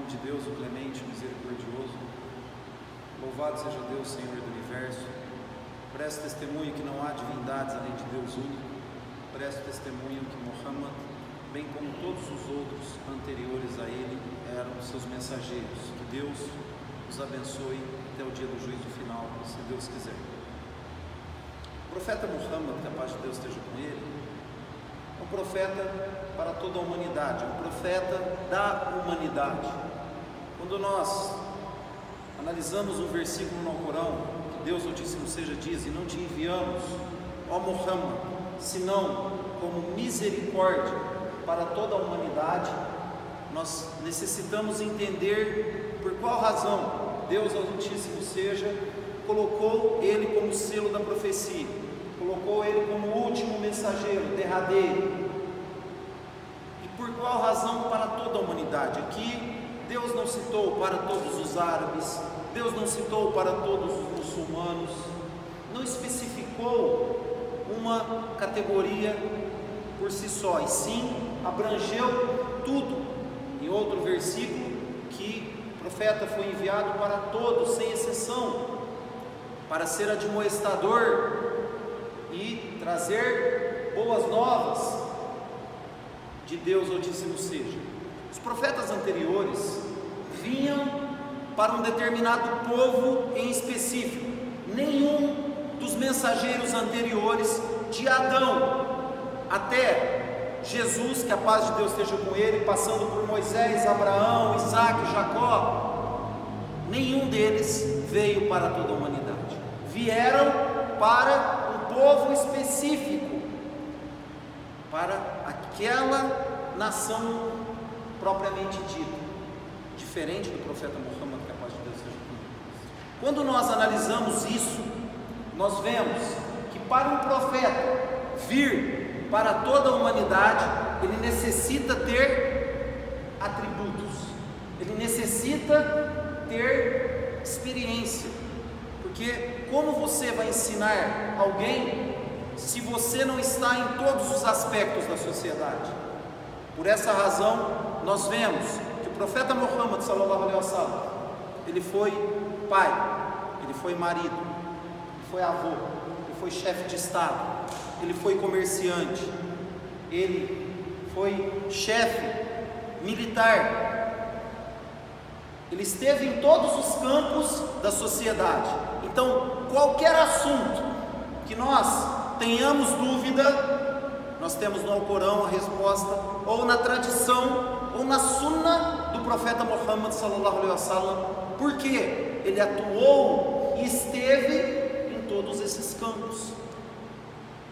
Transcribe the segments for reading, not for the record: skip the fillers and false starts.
de Deus, o clemente, o misericordioso. Louvado seja Deus, Senhor do universo. Presto testemunho que não há divindades além de Deus único. Presto testemunho que Muhammad, bem como todos os outros anteriores a ele, eram seus mensageiros. Que Deus os abençoe até o dia do juízo final, se Deus quiser. O profeta Muhammad, que a paz de Deus esteja com ele, é um profeta para toda a humanidade, um profeta da humanidade. Quando nós analisamos um versículo no Corão, que Deus Altíssimo seja diz: e não te enviamos, ó Muhammad, senão como misericórdia para toda a humanidade, nós necessitamos entender por qual razão Deus Altíssimo seja colocou ele como selo da profecia, colocou ele como último mensageiro, derradeiro, e por qual razão para toda a humanidade. Aqui Deus não citou para todos os árabes, Deus não citou para todos os muçulmanos, não especificou uma categoria por si só, e sim abrangeu tudo. Em outro versículo, que o profeta foi enviado para todos, sem exceção, para ser admoestador e trazer boas novas de Deus Altíssimo seja. Os profetas anteriores vinham para um determinado povo em específico. Nenhum dos mensageiros anteriores, de Adão até Jesus, que a paz de Deus esteja com ele, passando por Moisés, Abraão, Isaac, Jacó, nenhum deles veio para toda a humanidade. Vieram para um povo específico, para aquela nação propriamente dita, diferente do profeta Muhammad, que a paz de Deus seja com ele. Quando nós analisamos isso, nós vemos que para um profeta vir para toda a humanidade, ele necessita ter atributos, ele necessita ter experiência, porque como você vai ensinar alguém se você não está em todos os aspectos da sociedade? Por essa razão, nós vemos que o profeta Muhammad sallallahu alaihi wasallam, ele foi pai, ele foi marido, ele foi avô, ele foi chefe de estado, ele foi comerciante, ele foi chefe militar, ele esteve em todos os campos da sociedade. Então, qualquer assunto que nós tenhamos dúvida, nós temos no Alcorão a resposta, ou na tradição, ou na sunna do profeta Muhammad sallallahu alaihi wasallam, porque ele atuou e esteve em todos esses campos.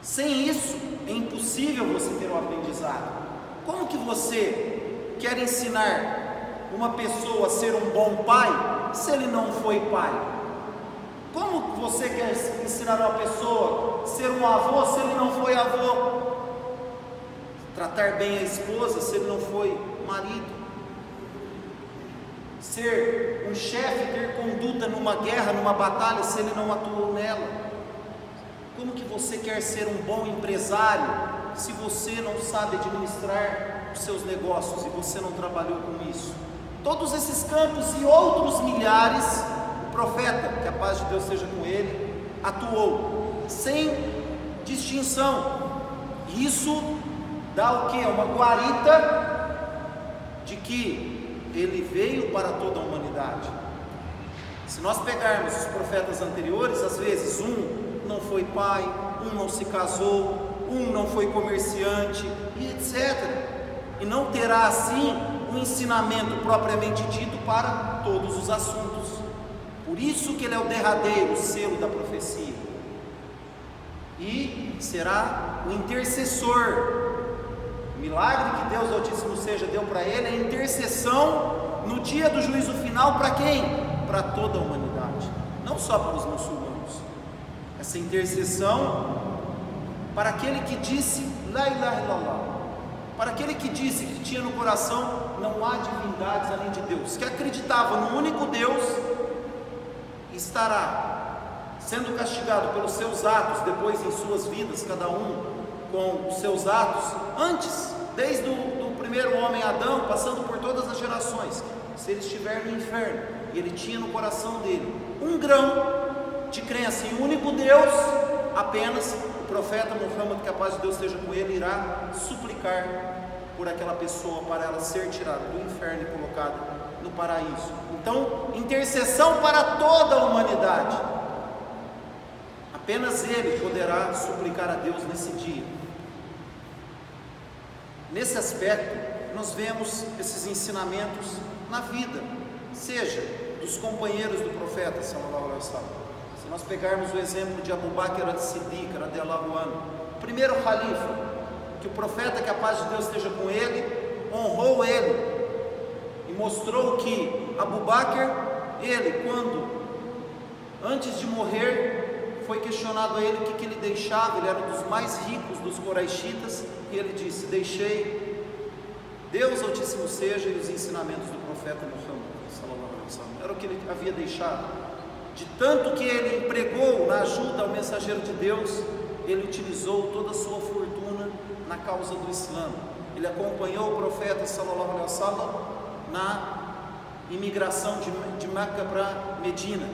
Sem isso, é impossível você ter um aprendizado. Como que você quer ensinar uma pessoa a ser um bom pai, se ele não foi pai? Como você quer ensinar uma pessoa a ser um avô, se ele não foi avô? Tratar bem a esposa, se ele não foi marido? Ser um chefe, ter conduta numa guerra, numa batalha, se ele não atuou nela? Como que você quer ser um bom empresário, se você não sabe administrar os seus negócios e você não trabalhou com isso? Todos esses campos e outros milhares, o profeta, que a paz de Deus seja com ele, atuou, sem distinção. Isso dá o que? Uma guarita de que ele veio para toda a humanidade. Se nós pegarmos os profetas anteriores, às vezes um não foi pai, um não se casou, um não foi comerciante, e etc. E não terá assim um ensinamento propriamente dito para todos os assuntos. Por isso que ele é o derradeiro, o selo da profecia, e será o intercessor. O milagre que Deus Altíssimo seja deu para ele é a intercessão no dia do juízo final. Para quem? Para toda a humanidade, não só para os muçulmanos. Essa intercessão para aquele que disse La ilaha illallah, para aquele que disse, que tinha no coração, não há divindades além de Deus, que acreditava no único Deus, estará sendo castigado pelos seus atos, depois em suas vidas, cada um com os seus atos, antes, desde o primeiro homem Adão, passando por todas as gerações, se ele estiver no inferno, e ele tinha no coração dele um grão de crença em um único Deus, apenas o profeta Muhammad, que a paz de Deus esteja com ele, irá suplicar por aquela pessoa para ela ser tirada do inferno e colocada no paraíso. Então, intercessão para toda a humanidade. Apenas ele poderá suplicar a Deus nesse dia. Nesse aspecto, nós vemos esses ensinamentos na vida, seja dos companheiros do profeta sallallahu alaihi wasallam. Se nós pegarmos o exemplo de Abu Bakr as-Siddiq radiyallahu anhu, o primeiro califa, que o profeta, que a paz de Deus esteja com ele, honrou ele e mostrou que Abu Bakr, ele, quando antes de morrer, foi questionado a ele o que ele deixava. Ele era um dos mais ricos dos Quraishitas, e ele disse: deixei Deus Altíssimo seja e os ensinamentos do profeta Muhammad sallallahu alaihi wasallam. Era o que ele havia deixado. De tanto que ele empregou na ajuda ao mensageiro de Deus, ele utilizou toda a sua fortuna na causa do Islã. Ele acompanhou o profeta sallallahu alaihi wasallam na imigração de Meca para Medina.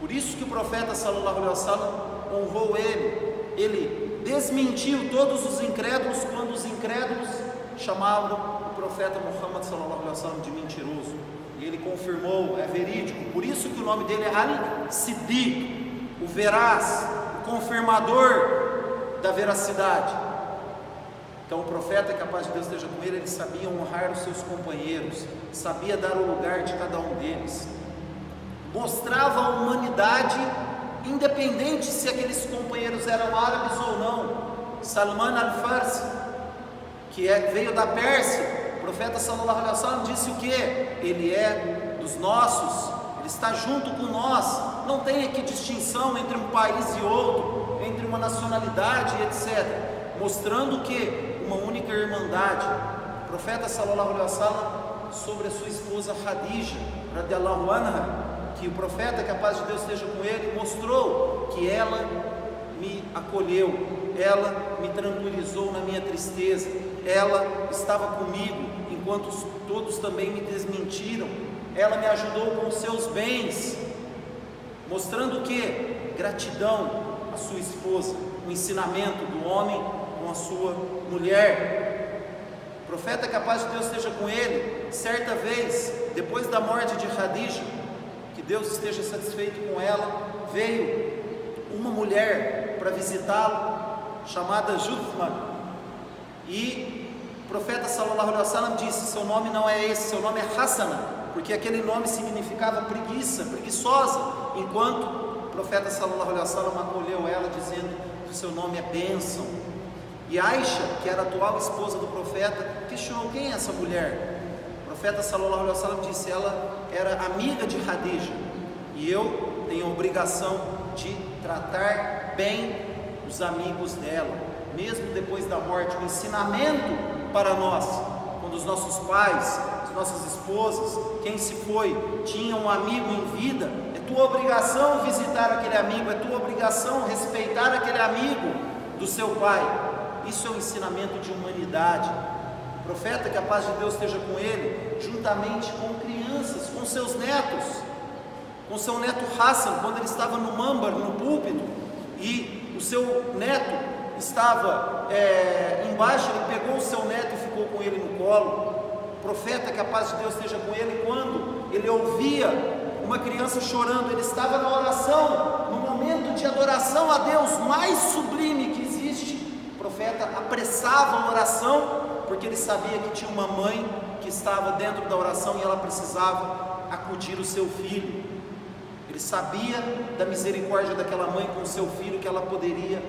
Por isso que o profeta sallallahu alaihi wasallam honrou ele. Ele desmentiu todos os incrédulos quando os incrédulos chamavam o profeta Muhammad sallallahu alaihi wasallam de mentiroso. E ele confirmou, é verídico. Por isso que o nome dele é Al-Siddiq, o veraz, o confirmador da veracidade. Então o profeta, que a paz de Deus esteja com ele sabia honrar os seus companheiros, sabia dar o lugar de cada um deles, mostrava a humanidade, independente se aqueles companheiros eram árabes ou não. Salman al-Farsi, que veio da Pérsia, o profeta sallallahu alaihi wasallam disse o que? Ele é dos nossos, ele está junto com nós, não tem aqui distinção entre um país e outro, entre uma nacionalidade, etc. Mostrando que uma única irmandade. O profeta sallallahu alaihi wasallam, sobre a sua esposa Khadija radiyallahu anha, que o profeta, que a paz de Deus esteja com ele, mostrou que ela me acolheu, ela me tranquilizou na minha tristeza, ela estava comigo enquanto todos também me desmentiram, ela me ajudou com os seus bens, mostrando que gratidão à sua esposa, o ensinamento do homem com a sua mulher. O profeta, que a paz de Deus esteja com ele, certa vez, depois da morte de Khadija, que Deus esteja satisfeito com ela, veio uma mulher para visitá-lo, chamada Juthman, e o profeta sallallahu alaihi wasallam disse: seu nome não é esse, seu nome é Hassana, porque aquele nome significava preguiça, preguiçosa, enquanto o profeta sallallahu alaihi wasallam acolheu ela, dizendo que seu nome é bênção. E Aisha, que era a atual esposa do profeta, questionou: quem é essa mulher? O profeta sallallahu alaihi wasallam disse: ela era amiga de Khadija, e eu tenho a obrigação de tratar bem os amigos dela, mesmo depois da morte. O ensinamento para nós, quando os nossos pais, as nossas esposas, quem se foi, tinha um amigo em vida, é tua obrigação visitar aquele amigo, é tua obrigação respeitar aquele amigo do seu pai. Isso é um ensinamento de humanidade. O profeta, que a paz de Deus esteja com ele, juntamente com crianças, com seus netos, com seu neto Hassan, quando ele estava no mambar, no púlpito, e o seu neto estava embaixo, ele pegou o seu neto e ficou com ele no colo. O profeta, que a paz de Deus esteja com ele, quando ele ouvia uma criança chorando, ele estava na oração, no momento de adoração a Deus mais sublime que existe. O profeta apressava a oração, porque ele sabia que tinha uma mãe que estava dentro da oração e ela precisava acudir o seu filho. Ele sabia da misericórdia daquela mãe com o seu filho, que ela poderia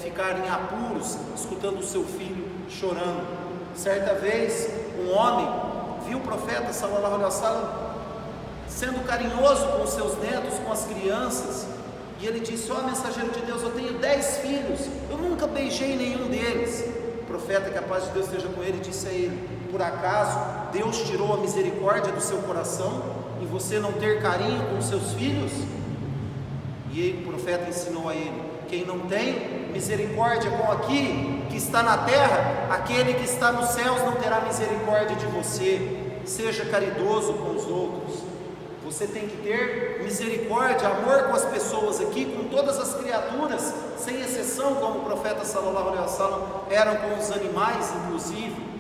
ficar em apuros, escutando o seu filho chorando. Certa vez, um homem viu o profeta sallallahu alaihi wasallam sendo carinhoso com os seus netos, com as crianças, e ele disse: ó mensageiro de Deus, eu tenho 10 filhos, eu nunca beijei nenhum deles. O profeta, que a paz de Deus esteja com ele, disse a ele: por acaso Deus tirou a misericórdia do seu coração em você não ter carinho com os seus filhos? E o profeta ensinou a ele: quem não tem, misericórdia com aqui que está na terra, aquele que está nos céus não terá misericórdia de você. Seja caridoso com os outros. Você tem que ter misericórdia, amor com as pessoas aqui, com todas as criaturas, sem exceção, como o profeta sallallahu alaihi wasallam eram com os animais, inclusive.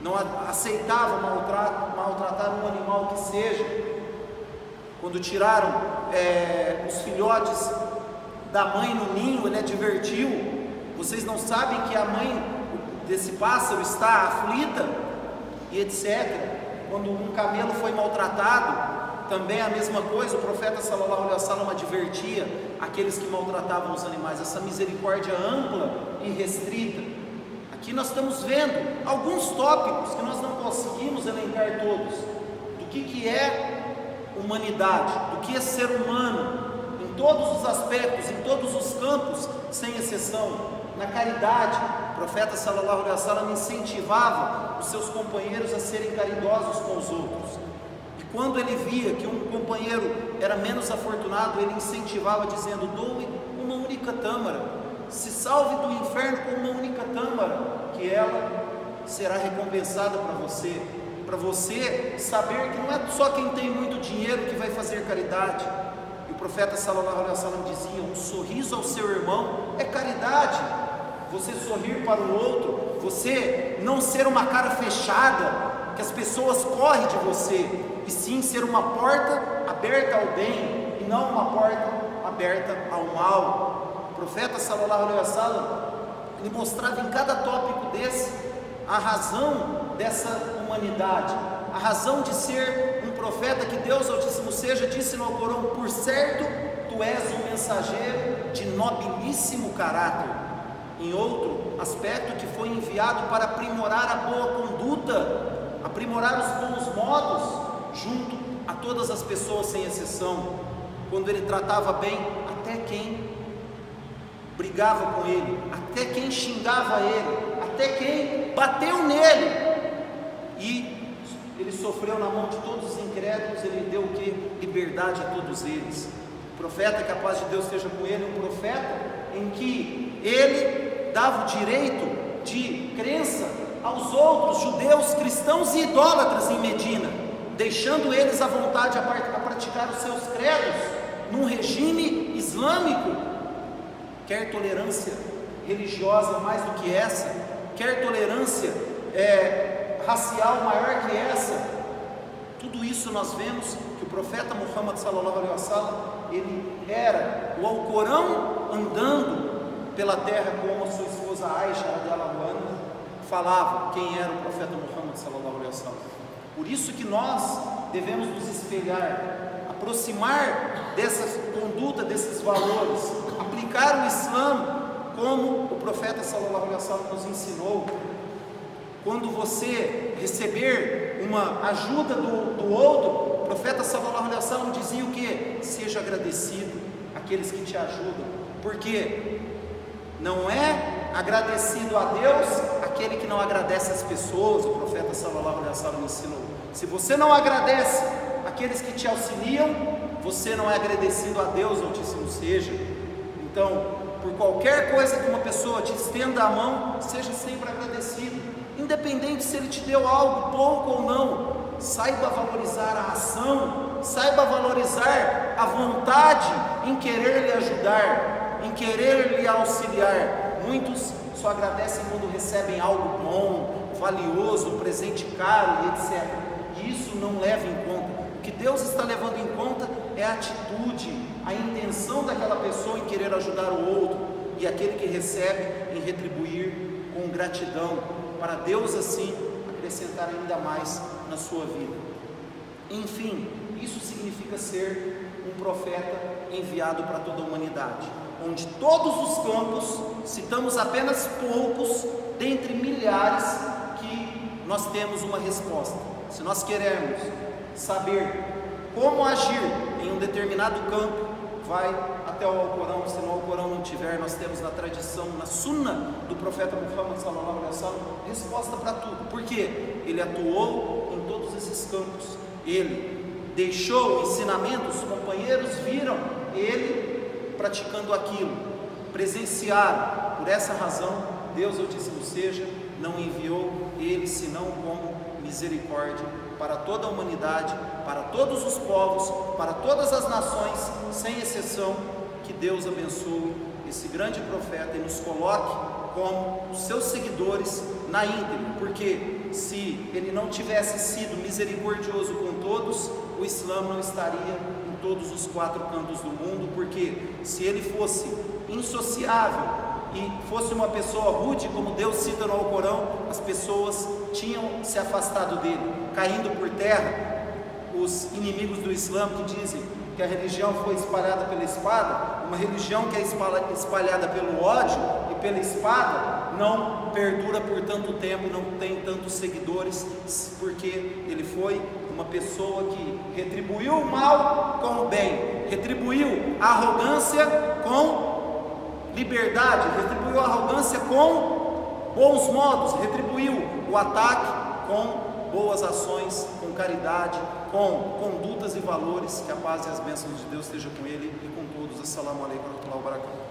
Não aceitava maltratar um animal que seja. Quando tiraram os filhotes da mãe no ninho, ele advertiu: vocês não sabem que a mãe desse pássaro está aflita? E etc. Quando um camelo foi maltratado, também a mesma coisa, o profeta sallallahu alaihi wasallam advertia aqueles que maltratavam os animais. Essa misericórdia ampla e restrita. Aqui nós estamos vendo alguns tópicos que nós não conseguimos elencar todos, do que é humanidade, do que é ser humano, em todos os aspectos, em todos os campos, sem exceção. Na caridade, o profeta sallallahu alaihi wasallam incentivava os seus companheiros a serem caridosos com os outros. E quando ele via que um companheiro era menos afortunado, ele incentivava dizendo: doe uma única tâmara, se salve do inferno com uma única tâmara, que ela será recompensada para você saber que não é só quem tem muito dinheiro que vai fazer caridade. E o profeta sallallahu alaihi wasallam dizia: um sorriso ao seu irmão é caridade. Você sorrir para o outro, você não ser uma cara fechada, que as pessoas correm de você, e sim ser uma porta aberta ao bem, e não uma porta aberta ao mal. O profeta sallallahu alaihi wasallam, ele mostrava em cada tópico desse, a razão dessa humanidade, a razão de ser um profeta que Deus Altíssimo seja, disse no Alcorão: por certo, tu és um mensageiro de nobilíssimo caráter. Em outro aspecto, que foi enviado para aprimorar a boa conduta, aprimorar os bons modos, junto a todas as pessoas sem exceção. Quando ele tratava bem até quem brigava com ele, até quem xingava ele, até quem bateu nele, e ele sofreu na mão de todos os incrédulos, ele deu o que? Liberdade a todos eles. O profeta, que a paz de Deus esteja com ele, um profeta em que ele dava o direito de crença aos outros judeus, cristãos e idólatras em Medina, deixando eles à vontade a praticar os seus credos num regime islâmico. Quer tolerância religiosa mais do que essa? Quer tolerância racial maior que essa? Tudo isso nós vemos que o profeta Muhammad sallallahu alaihi wasallam, ele era o Alcorão andando pela terra, como a sua esposa Aisha radiallahu anha falava quem era o profeta Muhammad sallallahu alaihi wasallam. Por isso que nós devemos nos espelhar, aproximar dessa conduta, desses valores, aplicar o Islã como o profeta sallallahu alaihi wasallam nos ensinou. Quando você receber uma ajuda do outro, o profeta sallallahu alaihi wasallam dizia o que? Seja agradecido àqueles que te ajudam, porque não é agradecido a Deus aquele que não agradece as pessoas. O profeta sallallahu alaihi wasallam ensinou: se você não agradece aqueles que te auxiliam, você não é agradecido a Deus Altíssimo seja. Então, por qualquer coisa que uma pessoa te estenda a mão, seja sempre agradecido, independente se ele te deu algo, pouco ou não. Saiba valorizar a ação, saiba valorizar a vontade em querer lhe ajudar, em querer lhe auxiliar. Muitos só agradecem quando recebem algo bom, valioso, um presente caro e etc. E isso não leva em conta. O que Deus está levando em conta é a atitude, a intenção daquela pessoa em querer ajudar o outro, e aquele que recebe em retribuir com gratidão, para Deus assim acrescentar ainda mais na sua vida. Enfim, isso significa ser um profeta enviado para toda a humanidade, onde todos os campos, citamos apenas poucos dentre milhares, que nós temos uma resposta. Se nós queremos saber como agir em um determinado campo, vai até o Alcorão. Se no Alcorão não tiver, nós temos na tradição, na Sunna do profeta Muhammad sallallahu alaihi wasallam, resposta para tudo. Por quê? Ele atuou em todos esses campos, ele deixou ensinamentos, os companheiros viram ele praticando aquilo, presenciaram. Por essa razão, Deus, eu disse não seja, não enviou ele senão como misericórdia para toda a humanidade, para todos os povos, para todas as nações, sem exceção. Que Deus abençoe esse grande profeta e nos coloque como os seus seguidores na íntegra, porque se ele não tivesse sido misericordioso com todos, o Islã não estaria em todos os 4 cantos do mundo, porque se ele fosse insociável e fosse uma pessoa rude, como Deus cita no Alcorão, as pessoas tinham se afastado dele, caindo por terra. Os inimigos do Islã que dizem que a religião foi espalhada pela espada, uma religião que é espalhada pelo ódio e pela espada, não perdura por tanto tempo, não tem tantos seguidores, porque ele foi uma pessoa que retribuiu o mal com o bem, retribuiu a arrogância com liberdade, retribuiu a arrogância com bons modos, retribuiu o ataque com boas ações, com caridade, com condutas e valores. Que a paz e as bênçãos de Deus estejam com ele e com todos. Assalamu alaikum wa rahmatullahi wa barakatuh.